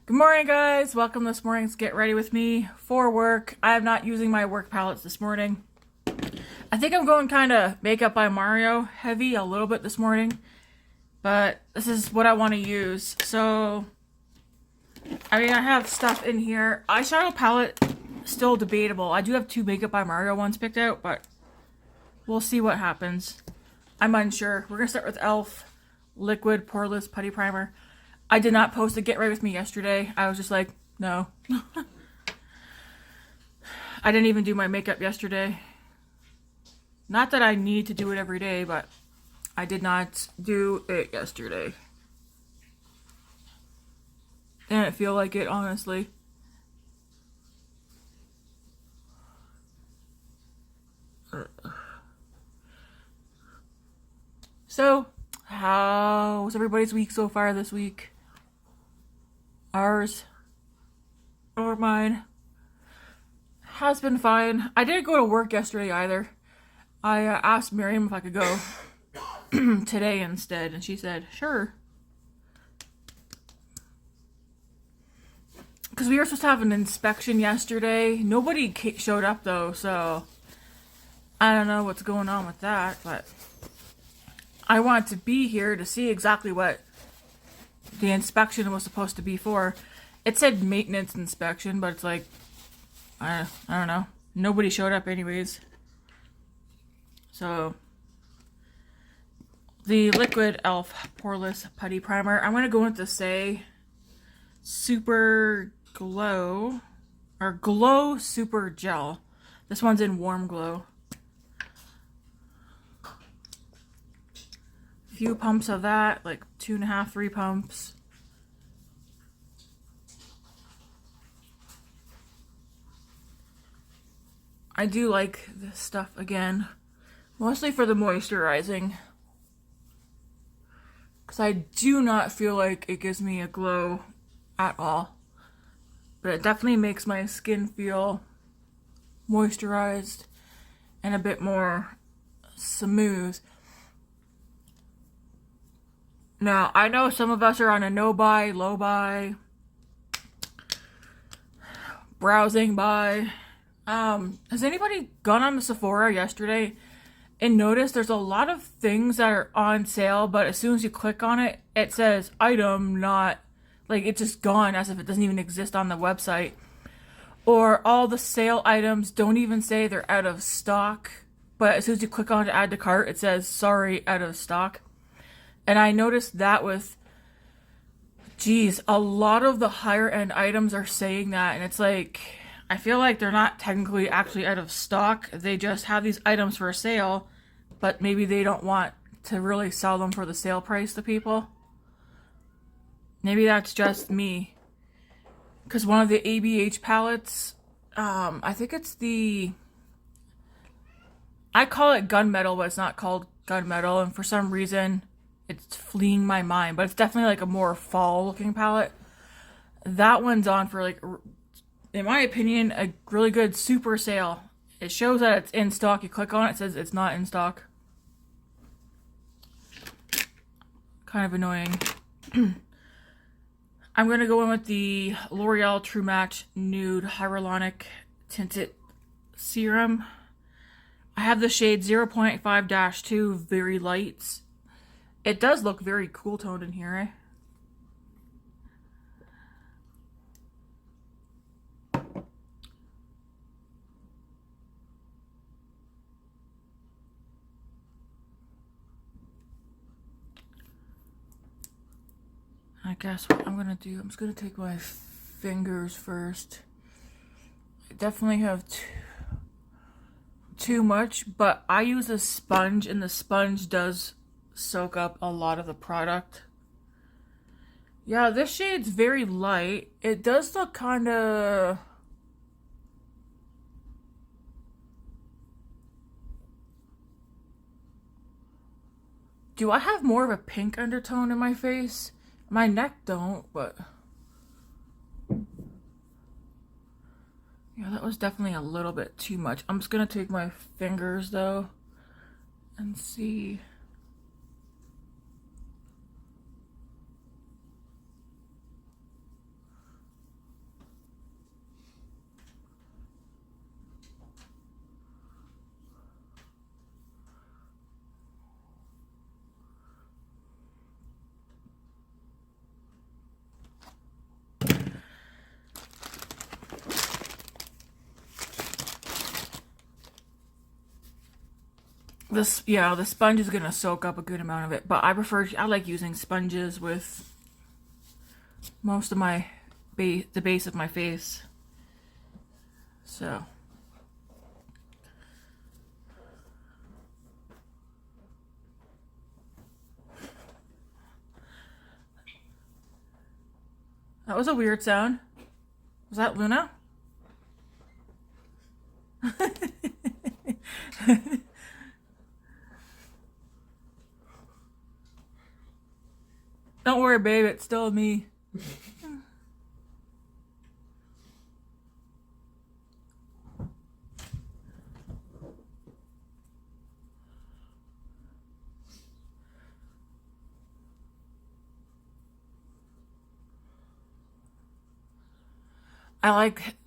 Good morning, guys. Welcome this morning's Get Ready With Me for work. I am not using my work palettes this morning. I think I'm going kind of Makeup by Mario heavy a little bit this morning, but this is what I want to use. So, I mean, I have stuff in here. Eyeshadow palette, still debatable. I do have two Makeup by Mario ones picked out, but we'll see what happens. I'm unsure. We're going to start with e.l.f. Liquid Poreless Putty Primer. I did not post a Get Ready With Me yesterday. I was just like, no. I didn't even do my makeup yesterday. Not that I need to do it every day, but I did not do it yesterday. Didn't feel like it, honestly. So, how was everybody's week so far this week? Ours or mine has been fine. I didn't go to work yesterday either. I asked Miriam if I could go today instead, and she said, sure. Because we were supposed to have an inspection yesterday. Nobody showed up though, so I don't know what's going on with that, but I want to be here to see exactly what the inspection was supposed to be for. It said maintenance inspection, but it's like, I don't know. Nobody showed up anyways. So, the liquid e.l.f. Poreless Putty Primer. I'm going to go with the Saie Super Glow, or Glow Super Gel. This one's in Warm Glow. Few pumps of that, like 2.5, 3 pumps. I do like this stuff again, mostly for the moisturizing, because I do not feel like it gives me a glow at all, but it definitely makes my skin feel moisturized and a bit more smooth. Now, I know some of us are on a no-buy, low-buy, browsing buy. Has anybody gone on to Sephora yesterday and noticed there's a lot of things that are on sale, but as soon as you click on it, it says item not, like it's just gone as if it doesn't even exist on the website. Or all the sale items don't even say they're out of stock, but as soon as you click on to add to cart, it says sorry, out of stock. And I noticed that with, geez, a lot of the higher end items are saying that. And it's like, I feel like they're not technically actually out of stock. They just have these items for sale, but maybe they don't want to really sell them for the sale price to people. Maybe that's just me. Because one of the ABH palettes, I think it's the, I call it gunmetal, but it's not called gunmetal. And for some reason, it's fleeing my mind, but it's definitely like a more fall looking palette. That one's on for, like, in my opinion, a really good super sale. It shows that it's in stock. You click on it, it says it's not in stock. Kind of annoying. I'm going to go in with the Loreal True Match Nude Hyaluronic Tinted Serum. I have the shade 0.5-2, very light. It does look very cool toned in here, eh? I guess what I'm gonna do, I'm just gonna take my fingers first. I definitely have too much, but I use a sponge, and the sponge does soak up a lot of the product. Yeah, this shade's very light. It does look kind of, do I have more of a pink undertone in my face? My neck don't, but yeah, that was definitely a little bit too much. I'm just gonna take my fingers though and see. This, yeah, the sponge is gonna soak up a good amount of it, but I like using sponges with most of my the base of my face. So that was a weird sound. Was that Luna? Don't worry, babe, it's still me.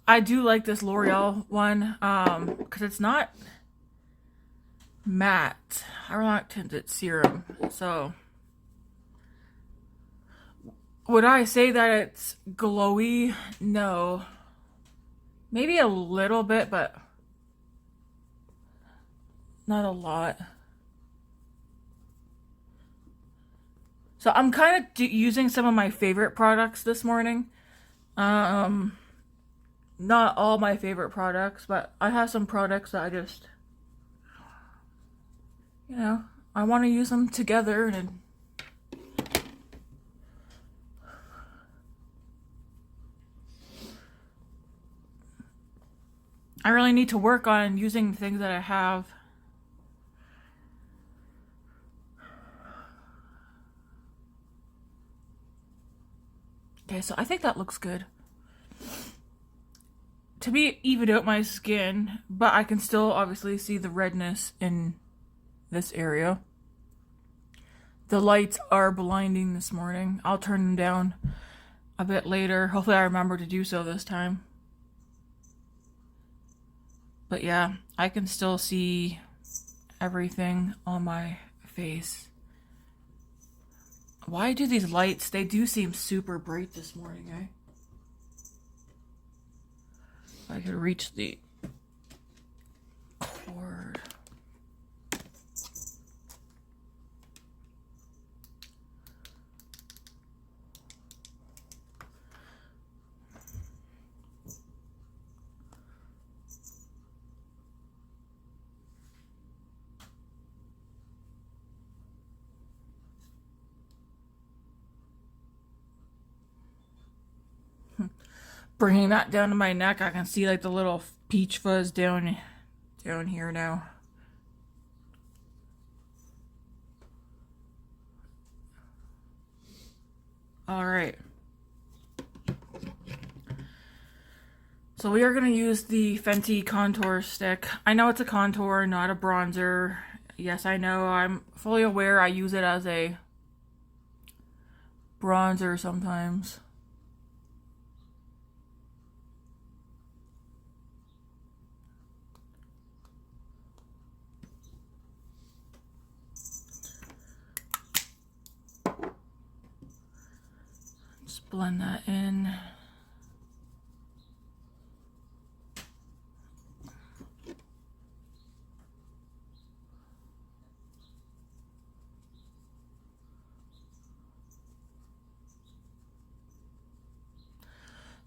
I do like this L'Oreal one, because it's not matte. Hyaluronic tinted serum. So would I say that it's glowy? No. Maybe a little bit, but not a lot. So I'm kind of using some of my favorite products this morning. Not all my favorite products, but I have some products that I just, you know, I want to use them together. And I really need to work on using the things that I have. Okay, so I think that looks good. To me, even out my skin, but I can still obviously see the redness in this area. The lights are blinding this morning. I'll turn them down a bit later. Hopefully I remember to do so this time. But yeah, I can still see everything on my face. Why do these lights, they do seem super bright this morning, eh? If I could reach the cord. Bringing that down to my neck, I can see like the little peach fuzz down here now. All right. So we are going to use the Fenty contour stick. I know it's a contour, not a bronzer. Yes, I know. I'm fully aware I use it as a bronzer sometimes. Just blend that in.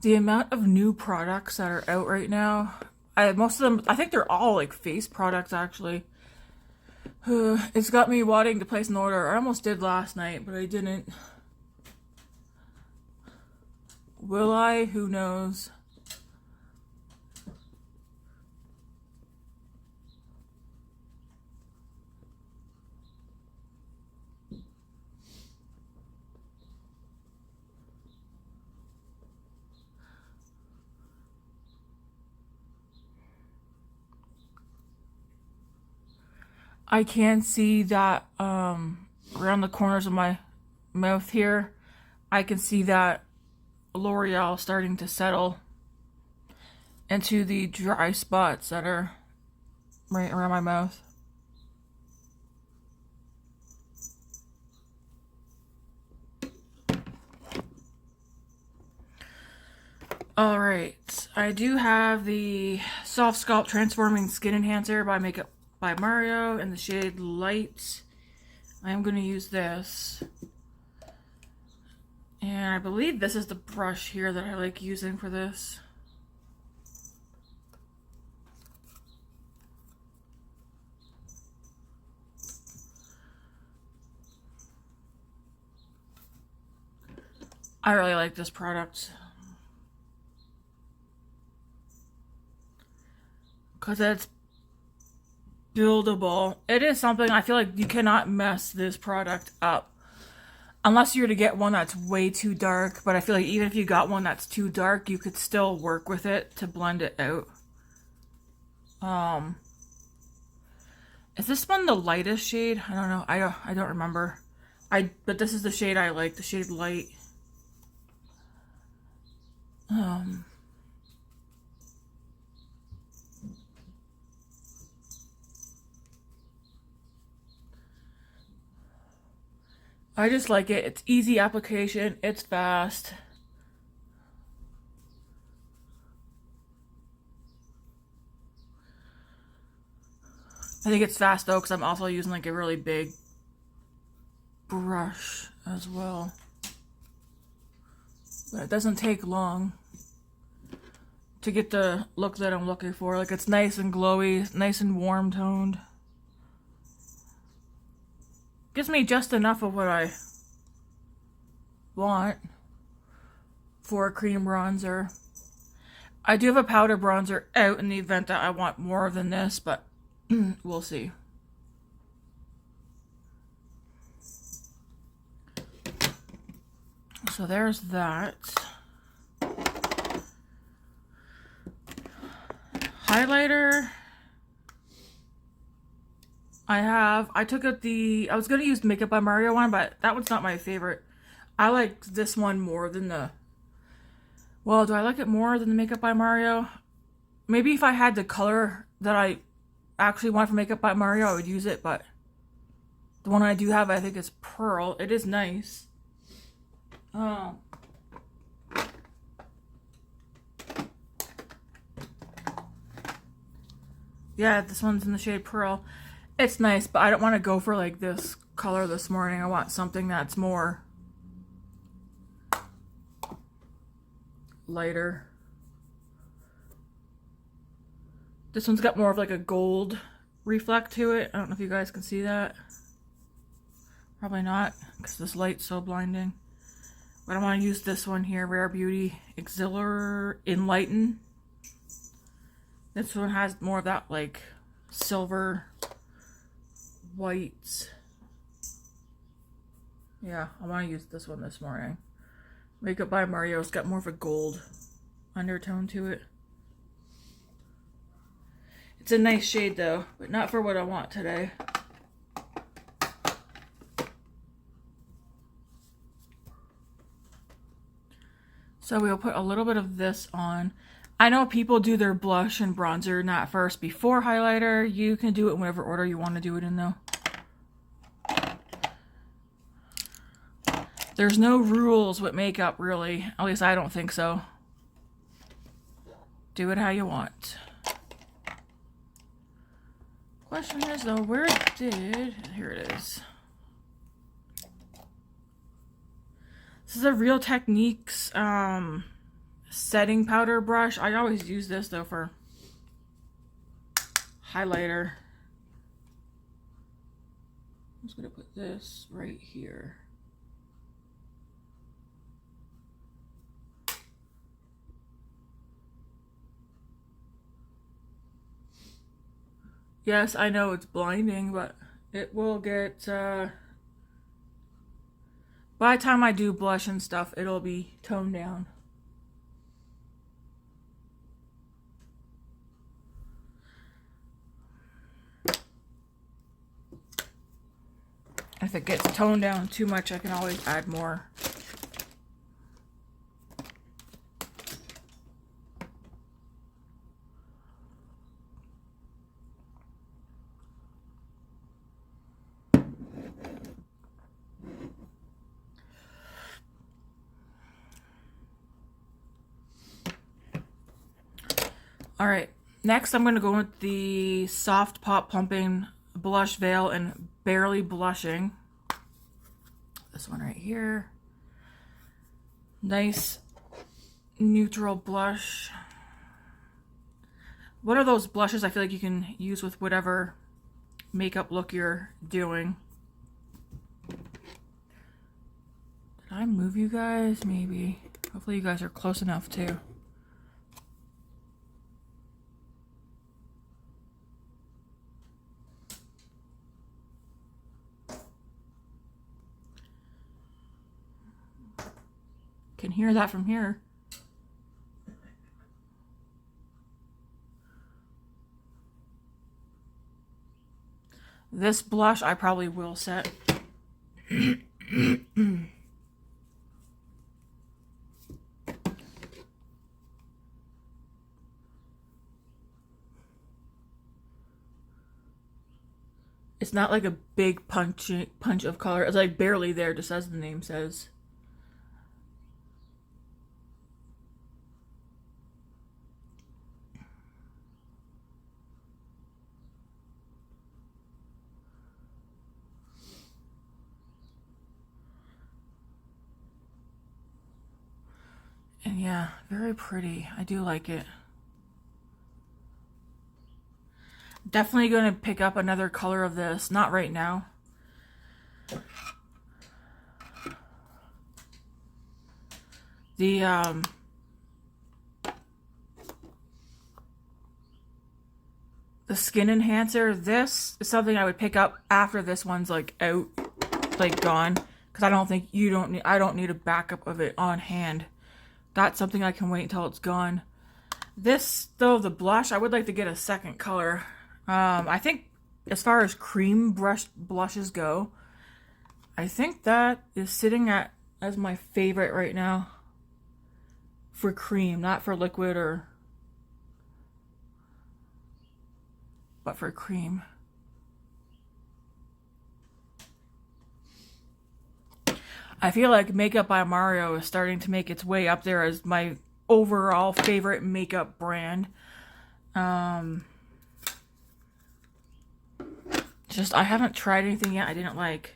The amount of new products that are out right now, most of them, I think they're all like face products actually. It's got me wanting to place an order. I almost did last night, but I didn't. Will I? Who knows? I can see that around the corners of my mouth here, I can see that L'Oreal starting to settle into the dry spots that are right around my mouth. Alright, I do have the Soft Sculpt Transforming Skin Enhancer by by Mario in the shade Light. I am going to use this. And I believe this is the brush here that I like using for this. I really like this product. Because it's buildable. It is something I feel like you cannot mess this product up. Unless you're to get one that's way too dark. But I feel like even if you got one that's too dark, you could still work with it to blend it out. Is this one the lightest shade? I don't know. I don't remember. But this is the shade I like, the shade Light. I just like it. It's easy application. It's fast. I think it's fast though because I'm also using like a really big brush as well. But it doesn't take long to get the look that I'm looking for. Like it's nice and glowy, nice and warm toned. Gives me just enough of what I want for a cream bronzer. I do have a powder bronzer out in the event that I want more than this, but we'll see. So there's that. Highlighter. I took out I was going to use Makeup by Mario one, but that one's not my favorite. I like this one more than well, do I like it more than the Makeup by Mario? Maybe if I had the color that I actually want for Makeup by Mario, I would use it, but the one I do have, I think is Pearl. It is nice. Yeah, this one's in the shade Pearl. It's nice, but I don't want to go for like this color this morning. I want something that's more lighter. This one's got more of like a gold reflect to it. I don't know if you guys can see that. Probably not, because this light's so blinding. But I want to use this one here, Rare Beauty Enlighten. This one has more of that like silver whites. Yeah, I want to use this one this morning. Makeup by Mario. It's got more of a gold undertone to it. It's a nice shade though, but not for what I want today. So we'll put a little bit of this on. I know people do their blush and bronzer not first before highlighter. You can do it in whatever order you want to do it in though. There's no rules with makeup really. At least I don't think so. Do it how you want. Question is though, here it is. This is a Real Techniques setting powder brush. I always use this though for highlighter. I'm just gonna put this right here. Yes, I know it's blinding, but it will get, by the time I do blush and stuff, it'll be toned down. If it gets toned down too much, I can always add more. All right, Next, I'm going to go with the Soft Pop Plumping Blush Veil and Barely Blushing. This one right here. Nice neutral blush. One of those blushes I feel like you can use with whatever makeup look you're doing. Did I move you guys? Maybe. Hopefully you guys are close enough too. Can hear that from here. This blush I probably will set. It's not like a big punch of color. It's like barely there, just as the name says. And yeah, very pretty. I do like it. Definitely going to pick up another color of this. Not right now. The skin enhancer. This is something I would pick up after this one's like out, like gone, because I don't think I don't need a backup of it on hand. That's something I can wait until it's gone. This, though, the blush, I would like to get a second color. I think as far as cream blushes go, I think that is sitting as my favorite right now. For cream, not for liquid but for cream. I feel like Makeup by Mario is starting to make its way up there as my overall favorite makeup brand. Just, I haven't tried anything yet I didn't like.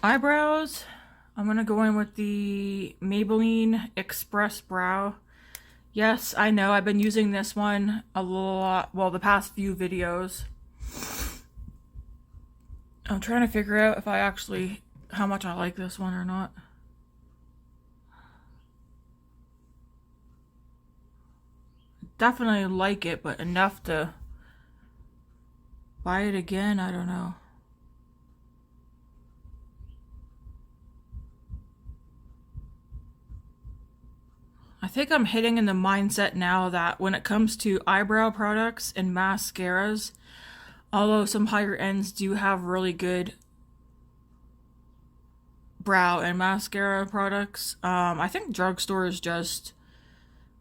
Eyebrows, I'm going to go in with the Maybelline Express Brow. Yes, I know, I've been using this one a lot, well, the past few videos. I'm trying to figure out if how much I like this one or not. Definitely like it, but enough to buy it again, I don't know. I think I'm hitting in the mindset now that when it comes to eyebrow products and mascaras, although some higher ends do have really good brow and mascara products, I think drugstores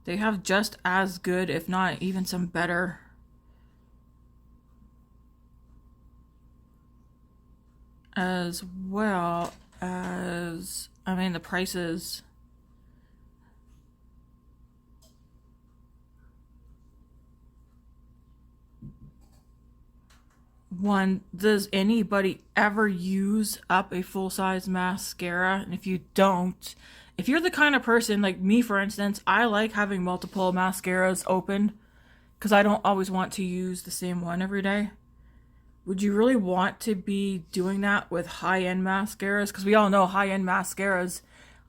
they have just as good, if not even some better, as well as, I mean, the prices. One, does anybody ever use up a full-size mascara? And if you don't, if you're the kind of person like me, for instance, I like having multiple mascaras open because I don't always want to use the same one every day. Would you really want to be doing that with high-end mascaras? Because we all know high-end mascaras,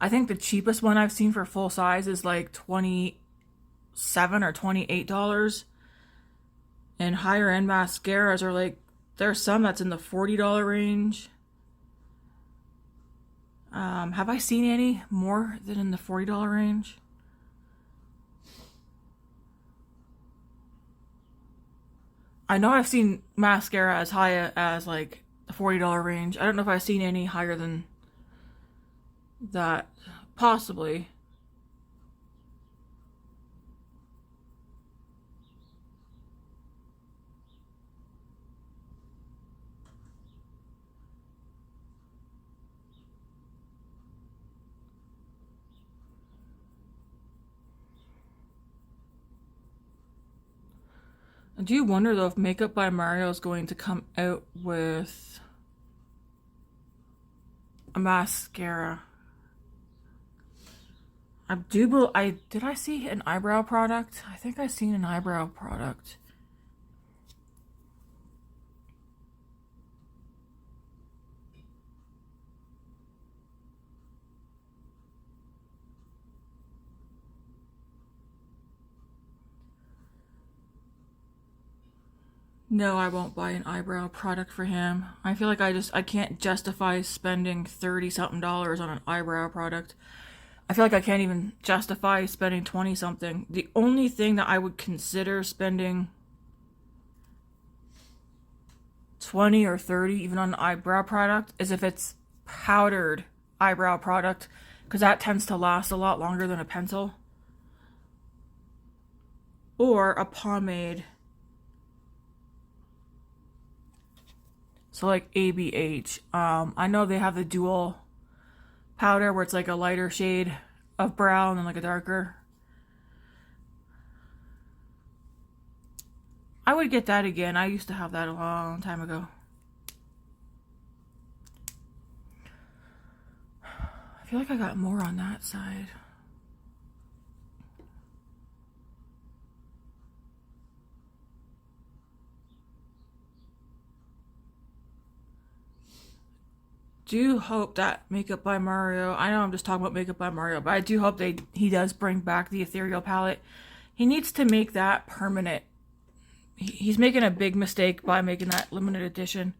I think the cheapest one I've seen for full size is like $27 or $28. And higher end mascaras are like, there's some that's in the $40 range. Have I seen any more than in the $40 range? I know I've seen mascara as high as like the $40 range. I don't know if I've seen any higher than that. Possibly. I do wonder though if Makeup by Mario is going to come out with a mascara. Did I see an eyebrow product? I think I seen an eyebrow product. No, I won't buy an eyebrow product for him. I feel like I can't justify spending 30 something dollars on an eyebrow product. I feel like I can't even justify spending 20 something. The only thing that I would consider spending 20 or 30 even on an eyebrow product is if it's powdered eyebrow product, because that tends to last a lot longer than a pencil. Or a pomade. So like ABH. I know they have the dual powder where it's like a lighter shade of brown and like a darker. I would get that again. I used to have that a long time ago. I feel like I got more on that side. Do hope that Makeup by Mario, I know I'm just talking about Makeup by Mario, but I do hope he does bring back the ethereal palette. He needs to make that permanent. He's making a big mistake by making that limited edition.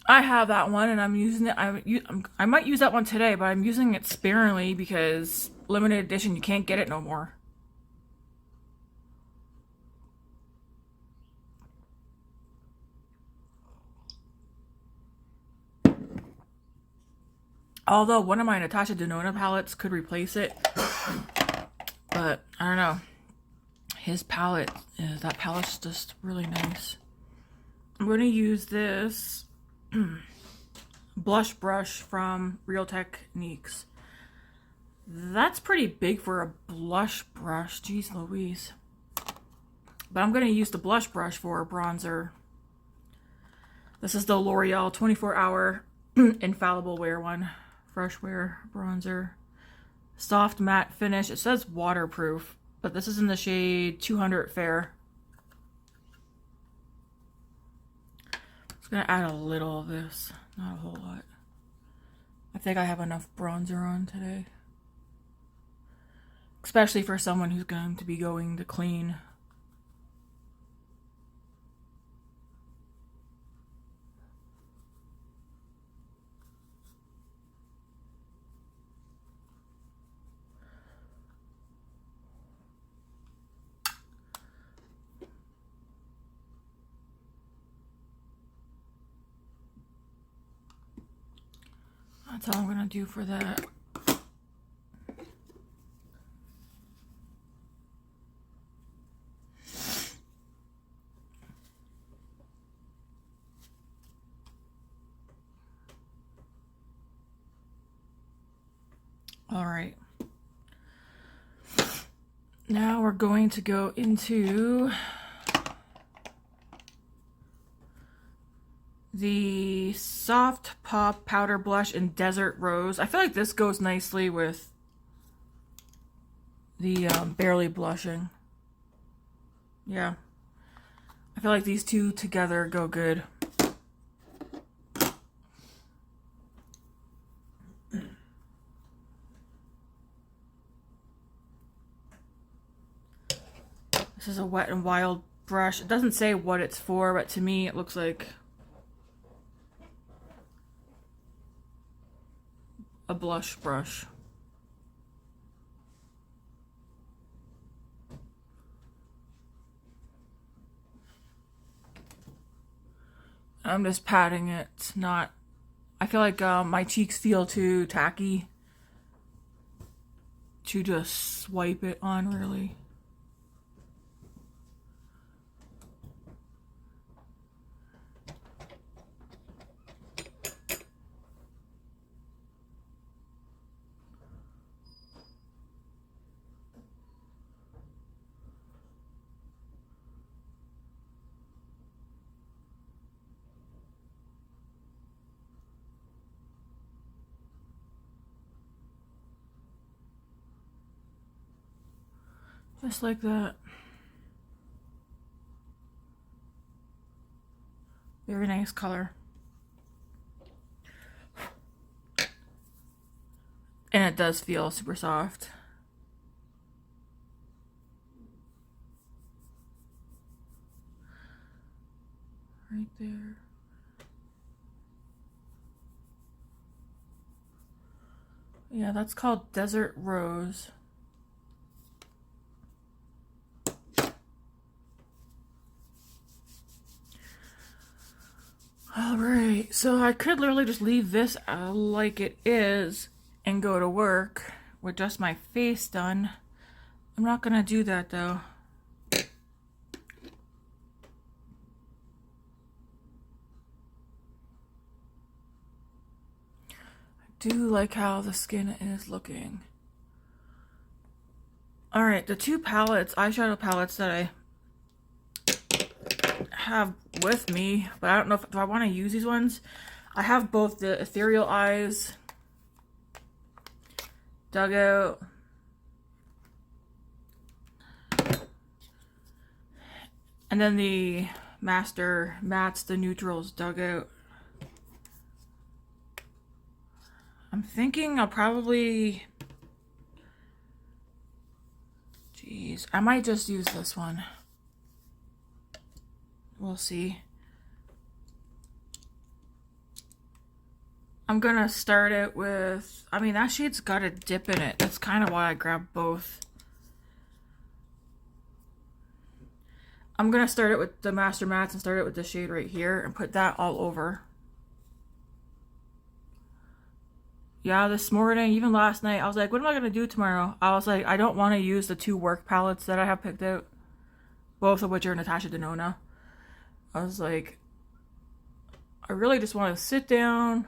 I have that one and I'm using it. I might use that one today, but I'm using it sparingly because limited edition, you can't get it no more. Although one of my Natasha Denona palettes could replace it. But I don't know. His palette, that palette's just really nice. I'm going to use this blush brush from Real Techniques. That's pretty big for a blush brush. Jeez Louise. But I'm going to use the blush brush for a bronzer. This is the L'Oreal 24-hour Infallible Wear one. Fresh Wear bronzer. Soft matte finish. It says waterproof, but this is in the shade 200 Fair. I'm just going to add a little of this. Not a whole lot. I think I have enough bronzer on today. Especially for someone who's going to be going to clean. That's all I'm going to do for that. All right. Now we're going to go into the Soft Pop Powder Blush in Desert Rose. I feel like this goes nicely with the Barely Blushing. Yeah. I feel like these two together go good. This is a Wet n Wild brush. It doesn't say what it's for, but to me it looks like a blush brush. I'm just patting it. Not, I feel like my cheeks feel too tacky to just swipe it on, really. Just like that. Very nice color. And it does feel super soft. Right there. Yeah, that's called Desert Rose. Alright, so I could literally just leave this like it is and go to work with just my face done. I'm not gonna do that though. I do like how the skin is looking. Alright, the two palettes, eyeshadow palettes that I have with me, but I don't know if I want to use these ones. I have both the Ethereal Eyes Dugout and then the Master Mattes, the Neutrals Dugout. I'm thinking I'll probably... Jeez, I might just use this one. We'll see. I'm gonna start it with... I mean, that shade's got a dip in it. That's kind of why I grabbed both. I'm gonna start it with the Master Mattes and start it with the shade right here and put that all over. Yeah, this morning, even last night, I was like, what am I going to do tomorrow? I was like, I don't want to use the two work palettes that I have picked out. Both of which are Natasha Denona. I was like, I really just want to sit down,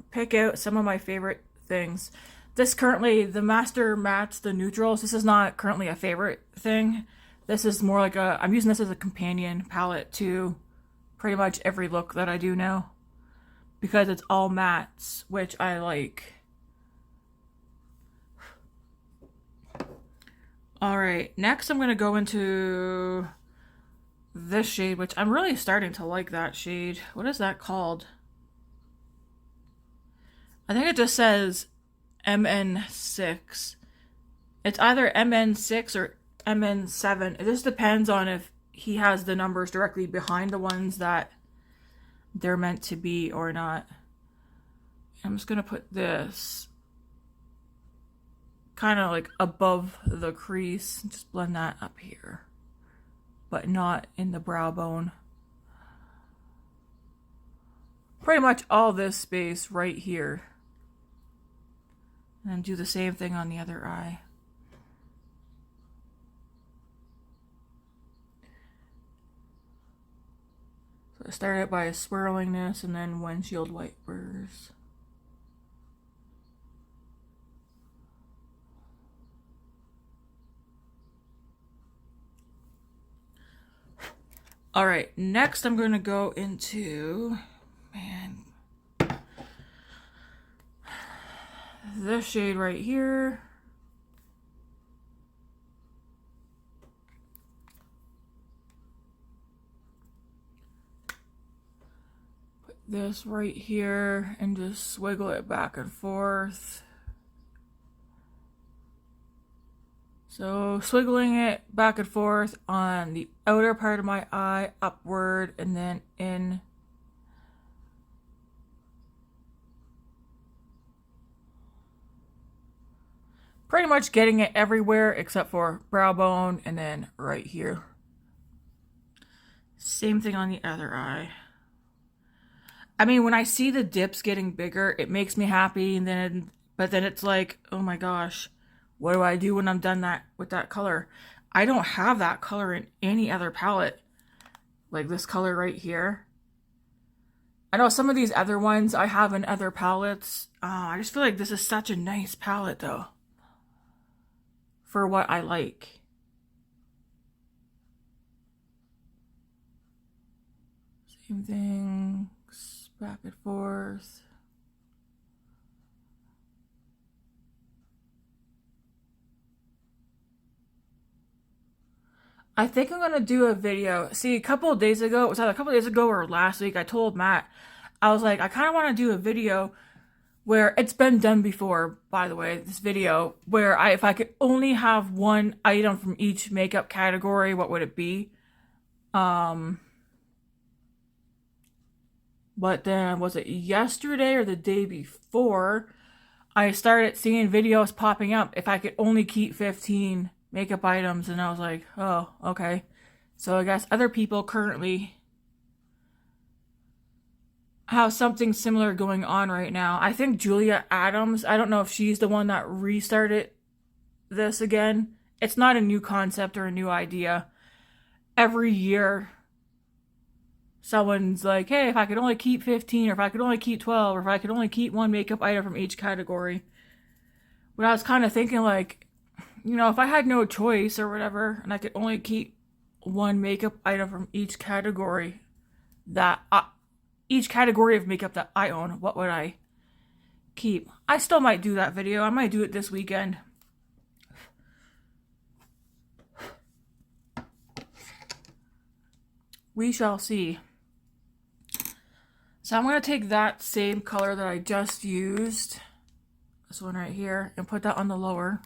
pick out some of my favorite things. This currently, the Master Mattes, the Neutrals, this is not currently a favorite thing. This is more like a, I'm using this as a companion palette to pretty much every look that I do now. Because it's all mattes, which I like. Alright, next I'm going to go into this shade, which I'm really starting to like that shade. What is that called? I think it just says MN6. It's either MN6 or MN7. It just depends on if he has the numbers directly behind the ones that they're meant to be or not. I'm just gonna put this kind of like above the crease, just blend that up here, but not in the brow bone. Pretty much all this space right here, and do the same thing on the other eye. So I started by swirling this and then windshield wipers. All right, next I'm going to go into, man, this shade right here. This right here and just swiggle it back and forth. So swiggling it back and forth on the outer part of my eye, upward and then in. Pretty much getting it everywhere except for brow bone and then right here. Same thing on the other eye. I mean, when I see the dips getting bigger, it makes me happy, and then, but then it's like, oh my gosh, what do I do when I'm done that with that color? I don't have that color in any other palette, like this color right here. I know some of these other ones I have in other palettes. I just feel like this is such a nice palette though, for what I like. Same thing. Back and forth. I think I'm gonna do a video. See, a couple of days ago, it was either a couple of days ago or last week, I told Matt, I was like, I kind of want to do a video where it's been done before, by the way, this video, where if I could only have one item from each makeup category, what would it be? But then, was it yesterday or the day before, I started seeing videos popping up if I could only keep 15 makeup items, and I was like, oh, okay. So I guess other people currently have something similar going on right now. I think Julia Adams, I don't know if she's the one that restarted this again. It's not a new concept or a new idea. Every year, someone's like, hey, if I could only keep 15, or if I could only keep 12, or if I could only keep one makeup item from each category. But I was kind of thinking, like, you know, if I had no choice or whatever, and I could only keep one makeup item from each category each category of makeup that I own, what would I keep? I still might do that video. I might do it this weekend. We shall see. So I'm going to take that same color that I just used, this one right here, and put that on the lower.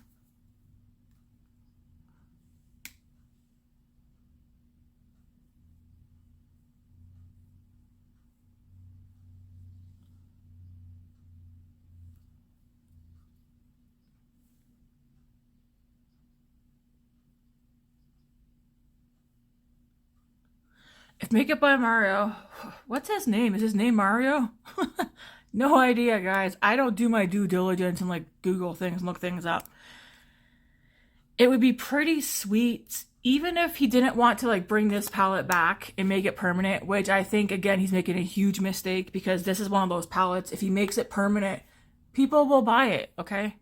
If Makeup by Mario, what's his name? Is his name Mario? No idea, guys. I don't do my due diligence and like Google things and look things up. It would be pretty sweet, even if he didn't want to like bring this palette back and make it permanent, which I think, again, he's making a huge mistake, because this is one of those palettes. If he makes it permanent, people will buy it, okay?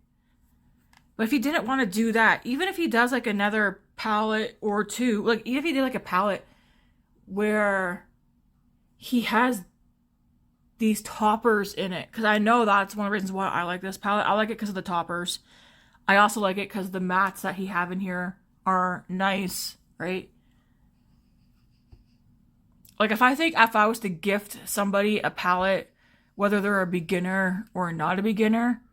But if he didn't want to do that, even if he does like another palette or two, like even if he did like a palette where he has these toppers in it, because I know that's one of the reasons why I like this palette. I like it because of the toppers. I also like it because the mattes that he have in here are nice, right? Like if I was to gift somebody a palette, whether they're a beginner or not a beginner,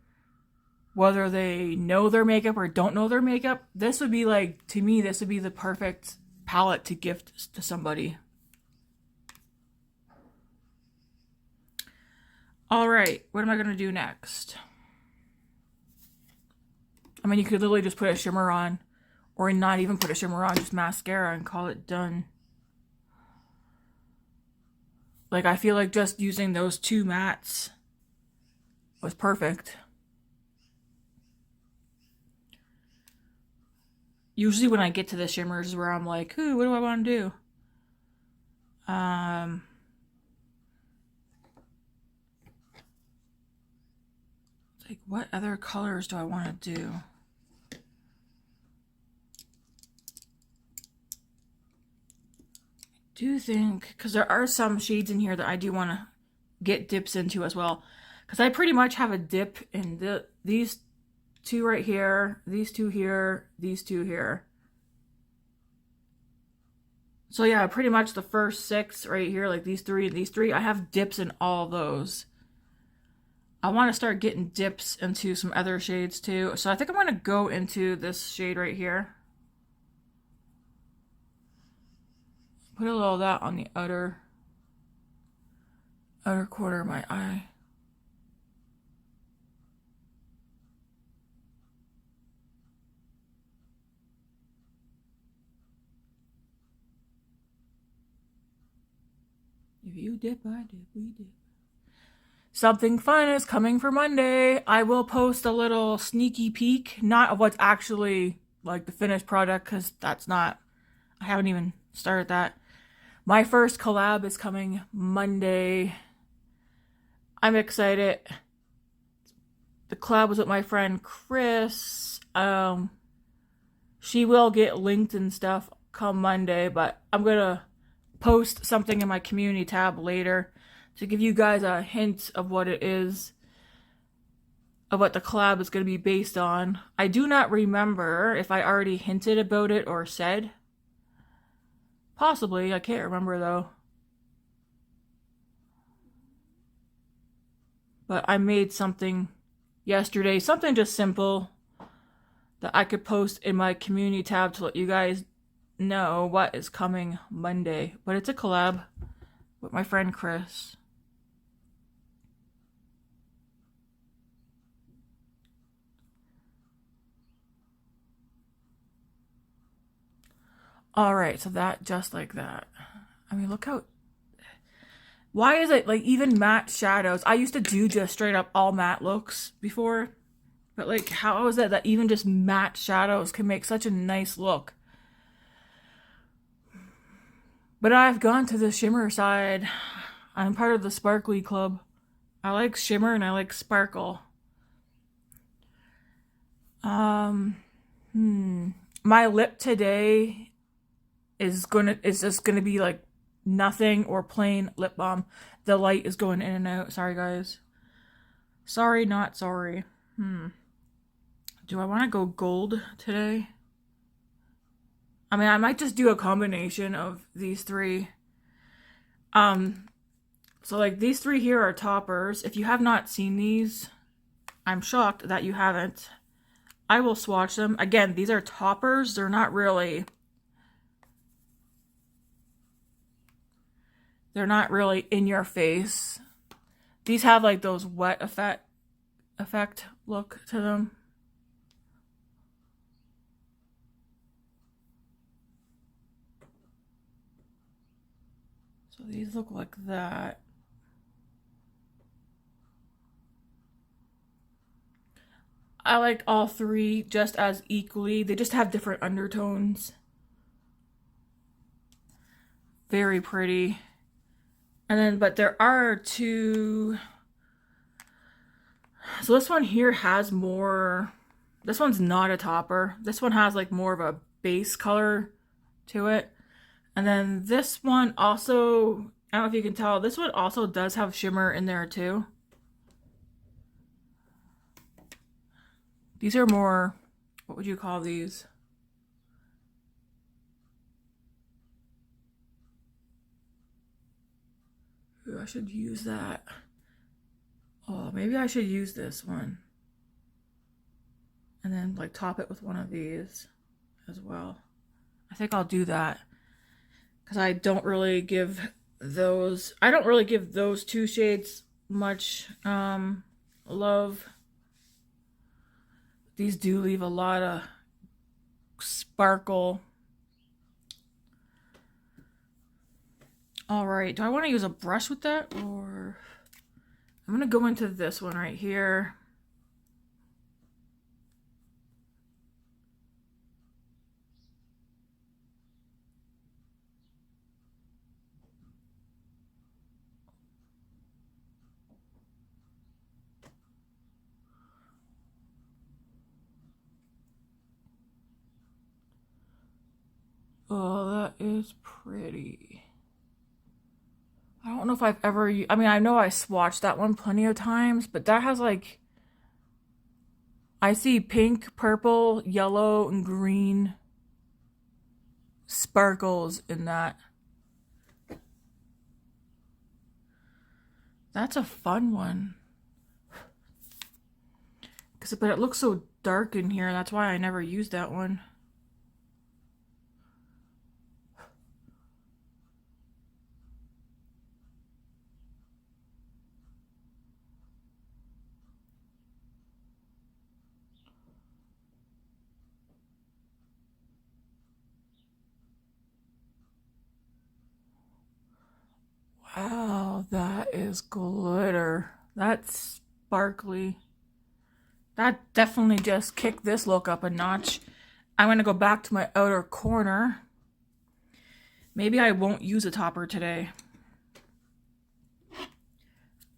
whether they know their makeup or don't know their makeup, this would be like, to me, this would be the perfect palette to gift to somebody. All right, what am I going to do next? I mean, you could literally just put a shimmer on, or not even put a shimmer on, just mascara and call it done. Like, I feel like just using those two mattes was perfect. Usually when I get to the shimmers is where I'm like, ooh, what do I want to do? It's like, what other colors do I want to do? I do think, because there are some shades in here that I do want to get dips into as well. Because I pretty much have a dip in these two right here, these two here, these two here. So yeah, pretty much the first 6 right here, like these three, I have dips in all those. I want to start getting dips into some other shades too. So I think I'm going to go into this shade right here. Put a little of that on the outer corner of my eye. If you dip, I dip, we dip. Something fun is coming for Monday. I will post a little sneaky peek, not of what's actually like the finished product, because that's not, I haven't even started that. My first collab is coming Monday. I'm excited. The collab was with my friend Chris. She will get linked and stuff come Monday, but I'm gonna post something in my community tab later to give you guys a hint of what it is, of what the collab is going to be based on. I do not remember if I already hinted about it or said. Possibly. I can't remember though. But I made something yesterday, something just simple that I could post in my community tab to let you guys know what is coming Monday. But it's a collab with my friend Chris. Alright, so that just like that. I mean, look how... Why is it like even matte shadows? I used to do just straight up all matte looks before. But like, how is it that even just matte shadows can make such a nice look? But I've gone to the shimmer side. I'm part of the sparkly club. I like shimmer and I like sparkle. My lip today is just gonna be like nothing or plain lip balm. The light is going in and out. Sorry guys. Sorry, not sorry. Do I want to go gold today? I mean, I might just do a combination of these three. So like these three here are toppers. If you have not seen these, I'm shocked that you haven't. I will swatch them. Again, these are toppers. They're not really in your face. These have like those wet effect look to them. So these look like that. I like all three just as equally. They just have different undertones. Very pretty. And then, but there are two. So this one here has more. This one's not a topper. This one has like more of a base color to it. And then this one also, I don't know if you can tell, this one also does have shimmer in there too. These are more, what would you call these? Ooh, I should use that. Oh, maybe I should use this one. And then like top it with one of these as well. I think I'll do that. Because I don't really give those two shades much love. These do leave a lot of sparkle. All right, do I want to use a brush with that, or I'm gonna go into this one right here. Oh, that is pretty. I don't know if I've ever, I mean, I know I swatched that one plenty of times, but that has like, I see pink, purple, yellow, and green sparkles in that. That's a fun one. But it looks so dark in here, that's why I never used that one. Wow, that is glitter. That's sparkly. That definitely just kicked this look up a notch. I'm going to go back to my outer corner. Maybe I won't use a topper today.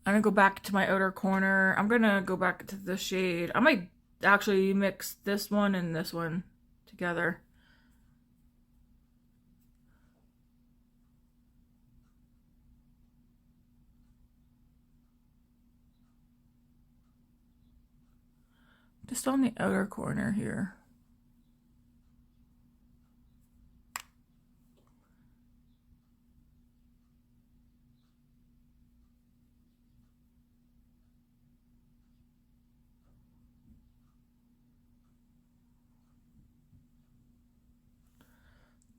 I'm going to go back to my outer corner. I'm going to go back to the shade. I might actually mix this one and this one together. Just on the outer corner here.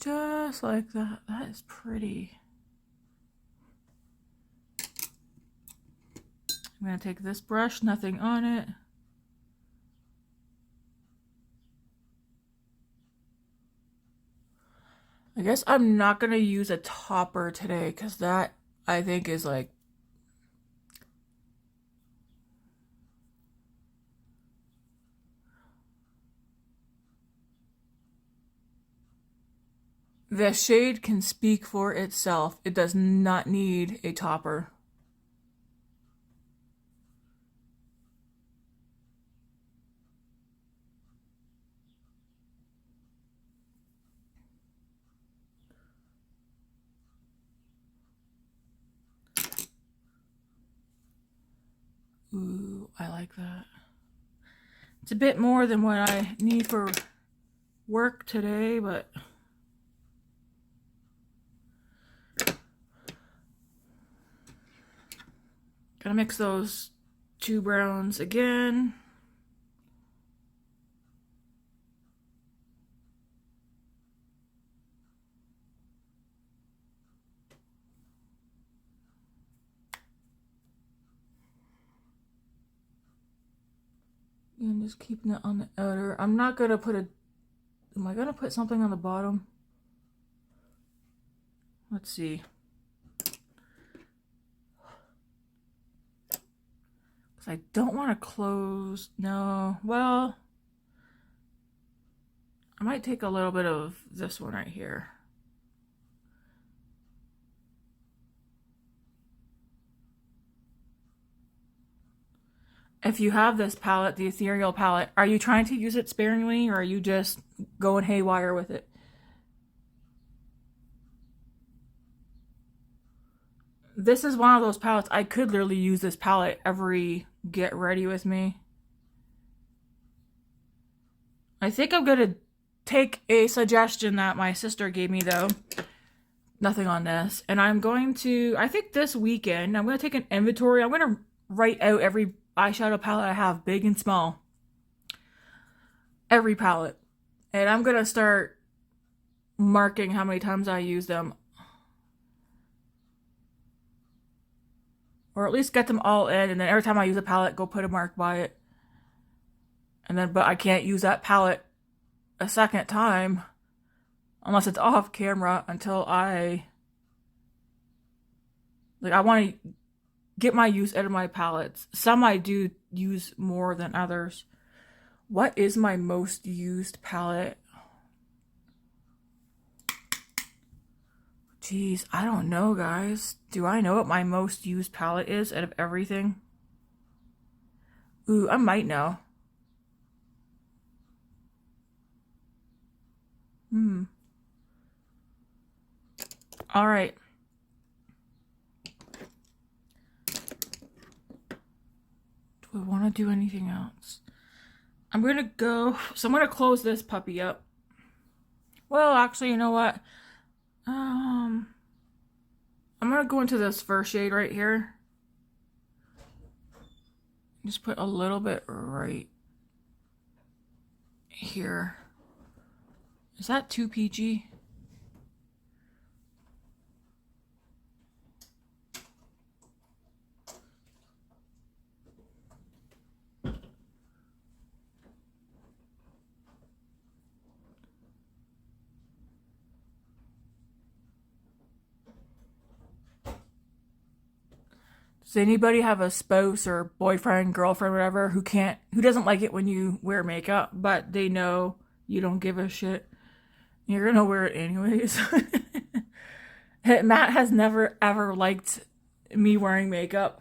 Just like that. That is pretty. I'm going to take this brush, nothing on it. I guess I'm not going to use a topper today because that I think is like the shade can speak for itself. It does not need a topper. Ooh, I like that. It's a bit more than what I need for work today, but gonna mix those two browns again. And just keeping it on the outer. I'm not gonna put a... Am I gonna put something on the bottom? Let's see. Because I don't want to close... No. Well... I might take a little bit of this one right here. If you have this palette, the ethereal palette, are you trying to use it sparingly or are you just going haywire with it? This is one of those palettes. I could literally use this palette every Get Ready With Me. I think I'm going to take a suggestion that my sister gave me though. Nothing on this. And I'm going to, I think this weekend, I'm going to take an inventory. I'm going to write out every eyeshadow palette I have, big and small. Every palette. And I'm going to start marking how many times I use them. Or at least get them all in, and then every time I use a palette, go put a mark by it. And then, but I can't use that palette a second time unless it's off camera until I want to get my use out of my palettes. Some I do use more than others. What is my most used palette? Jeez, I don't know, guys. Do I know what my most used palette is out of everything? Ooh, I might know. All right. Do I want to do anything else? I'm going to go... So I'm going to close this puppy up. Well, actually, you know what? I'm going to go into this first shade right here. Just put a little bit right here. Is that too PG? Does anybody have a spouse or boyfriend, girlfriend, whatever, who doesn't like it when you wear makeup, but they know you don't give a shit? You're gonna wear it anyways. Matt has never ever liked me wearing makeup.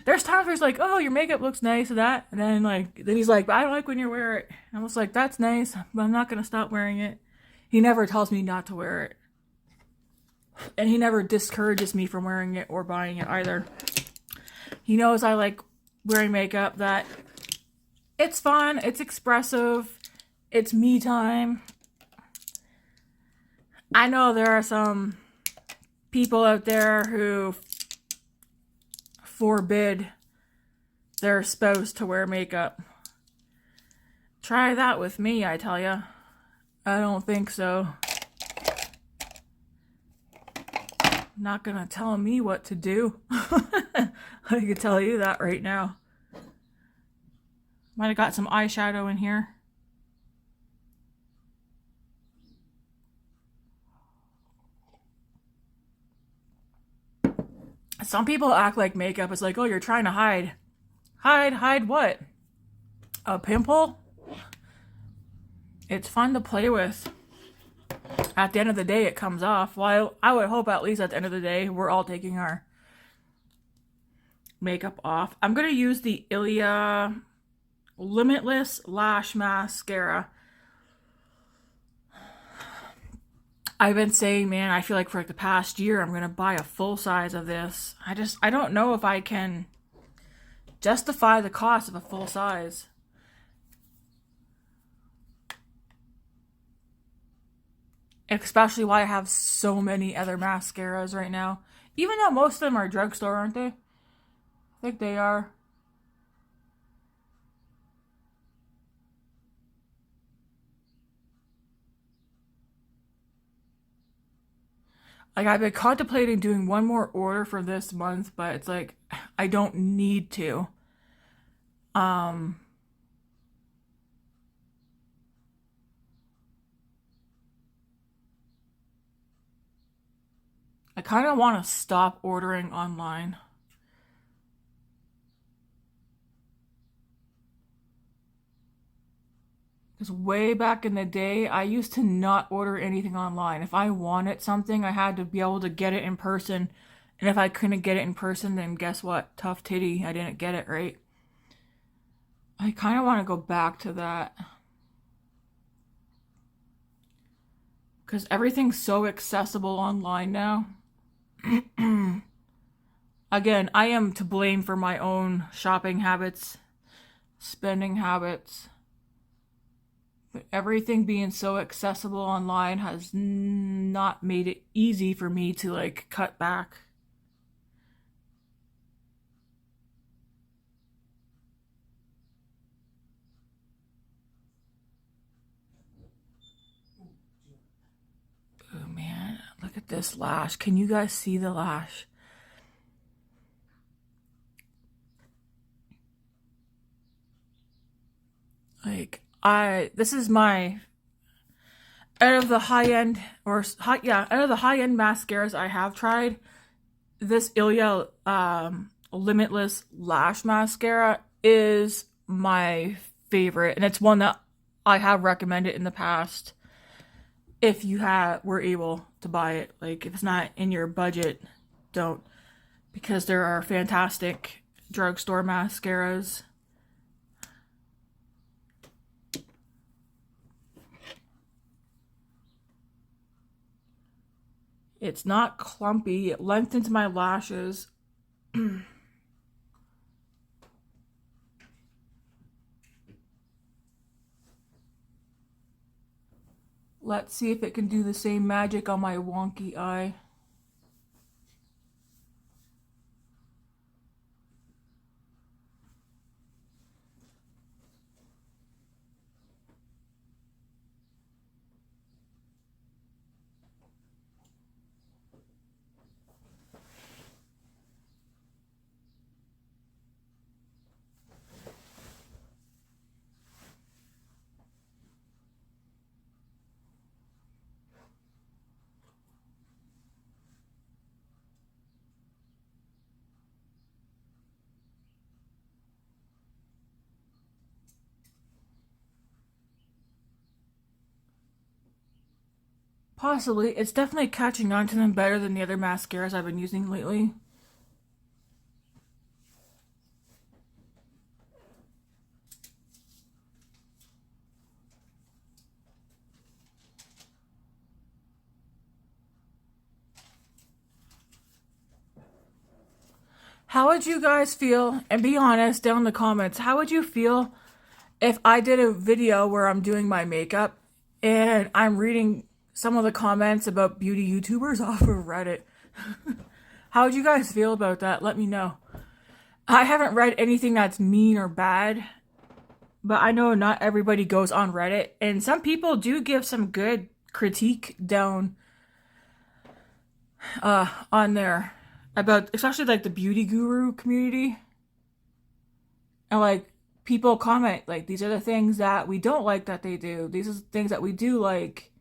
There's times where he's like, oh, your makeup looks nice and that. And then he's like, I don't like when you wear it. I was like, that's nice, but I'm not gonna stop wearing it. He never tells me not to wear it. And he never discourages me from wearing it or buying it either. He knows I like wearing makeup, that it's fun, it's expressive, it's me time. I know there are some people out there who forbid their spouse to wear makeup. Try that with me, I tell ya. I don't think so. Not gonna tell me what to do. I can tell you that right now. Might have got some eyeshadow in here. Some people act like makeup is like, oh, you're trying to hide. Hide what? A pimple? It's fun to play with. At the end of the day, it comes off. Well, I would hope at least at the end of the day, we're all taking our makeup off. I'm going to use the Ilia Limitless Lash Mascara. I've been saying, man, I feel like for like the past year, I'm going to buy a full size of this. I don't know if I can justify the cost of a full size. Especially why I have so many other mascaras right now. Even though most of them are drugstore, aren't they? I think they are. Like, I've been contemplating doing one more order for this month, but it's like, I don't need to. I kind of want to stop ordering online. Because way back in the day, I used to not order anything online. If I wanted something, I had to be able to get it in person. And if I couldn't get it in person, then guess what? Tough titty. I didn't get it, right? I kind of want to go back to that. Because everything's so accessible online now. Again, I am to blame for my own shopping habits, spending habits. But everything being so accessible online has not made it easy for me to like cut back. Oh man, look at this lash. Can you guys see the lash? Like, this is my, out of the high-end, out of the high-end mascaras I have tried, this Ilia Limitless Lash Mascara is my favorite. And it's one that I have recommended in the past. If you were able to buy it. Like, if it's not in your budget, don't. Because there are fantastic drugstore mascaras. It's not clumpy. It lengthens my lashes. Let's see if it can do the same magic on my wonky eye. Possibly. It's definitely catching on to them better than the other mascaras I've been using lately. How would you guys feel, and be honest down in the comments, how would you feel if I did a video where I'm doing my makeup and I'm reading some of the comments about beauty YouTubers off of Reddit? How would you guys feel about that? Let me know. I haven't read anything that's mean or bad, but I know not everybody goes on Reddit, and some people do give some good critique down on there about, especially like the beauty guru community, and like people comment like, these are the things that we don't like that they do, these are the things that we do like.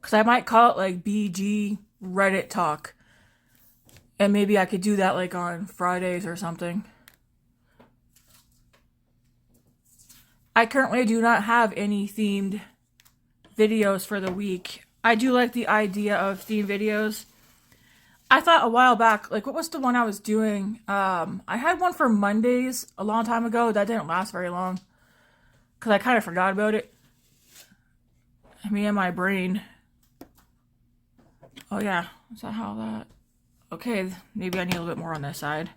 Because I might call it like BG Reddit talk. And maybe I could do that like on Fridays or something. I currently do not have any themed videos for the week. I do like the idea of themed videos. I thought a while back, like, what was the one I was doing? I had one for Mondays a long time ago. That didn't last very long. Because I kind of forgot about it. Me and my brain. Oh yeah, is that how that... Okay, maybe I need a little bit more on this side.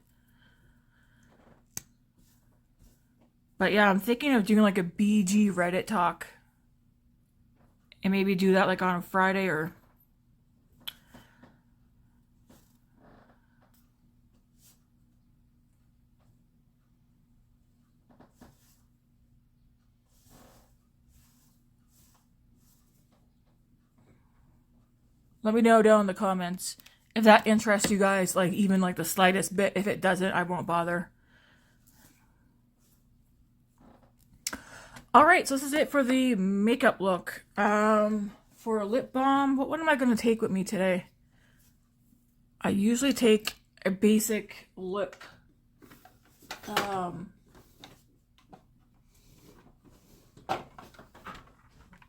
But yeah, I'm thinking of doing like a BG Reddit talk. And maybe do that like on a Friday or... Let me know down in the comments if that interests you guys, like even like the slightest bit. If it doesn't, I won't bother. Alright, so this is it for the makeup look. For a lip balm, what am I going to take with me today? I usually take a basic lip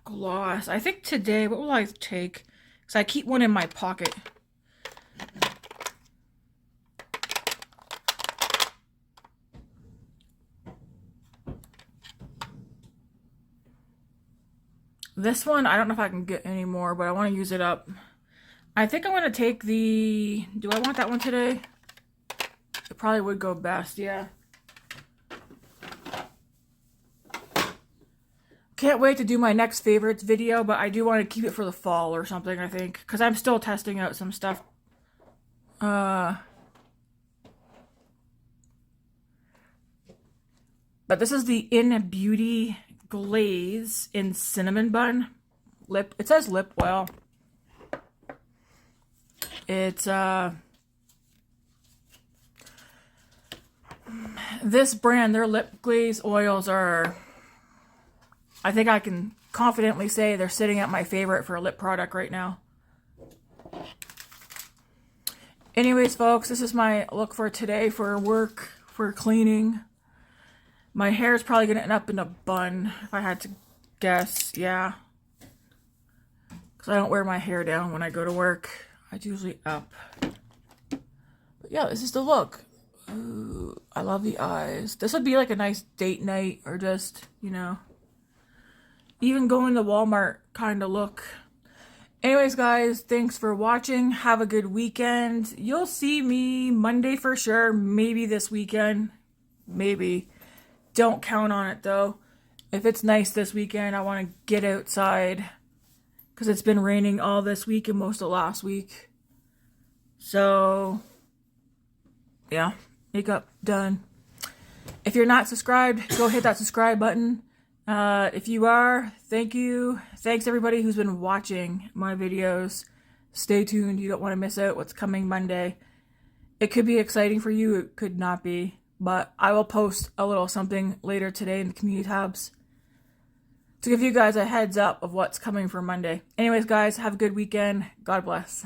gloss. I think today, what will I take? Because I keep one in my pocket. This one, I don't know if I can get any more, but I want to use it up. I think I'm going to take the... Do I want that one today? It probably would go best, yeah. Can't wait to do my next favorites video, but I do want to keep it for the fall or something, I think. Because I'm still testing out some stuff. But this is the In Glaze in Cinnamon Bun lip. It says lip oil. It's this brand, their lip glaze oils are, I think I can confidently say they're sitting at my favorite for a lip product right now. Anyways, folks, this is my look for today for work, for cleaning. My hair is probably going to end up in a bun, if I had to guess, yeah. Because I don't wear my hair down when I go to work. It's usually up. But yeah, this is the look. Ooh, I love the eyes. This would be like a nice date night or just, you know, even going to Walmart kind of look. Anyways, guys, thanks for watching. Have a good weekend. You'll see me Monday for sure. Maybe this weekend. Maybe. Don't count on it, though. If it's nice this weekend, I want to get outside. Because it's been raining all this week and most of last week. So, yeah. Makeup done. If you're not subscribed, go hit that subscribe button. If you are, thank you. Thanks everybody who's been watching my videos. Stay tuned. You don't want to miss out what's coming Monday. It could be exciting for you. It could not be. But I will post a little something later today in the community tabs to give you guys a heads up of what's coming for Monday. Anyways, guys, have a good weekend. God bless.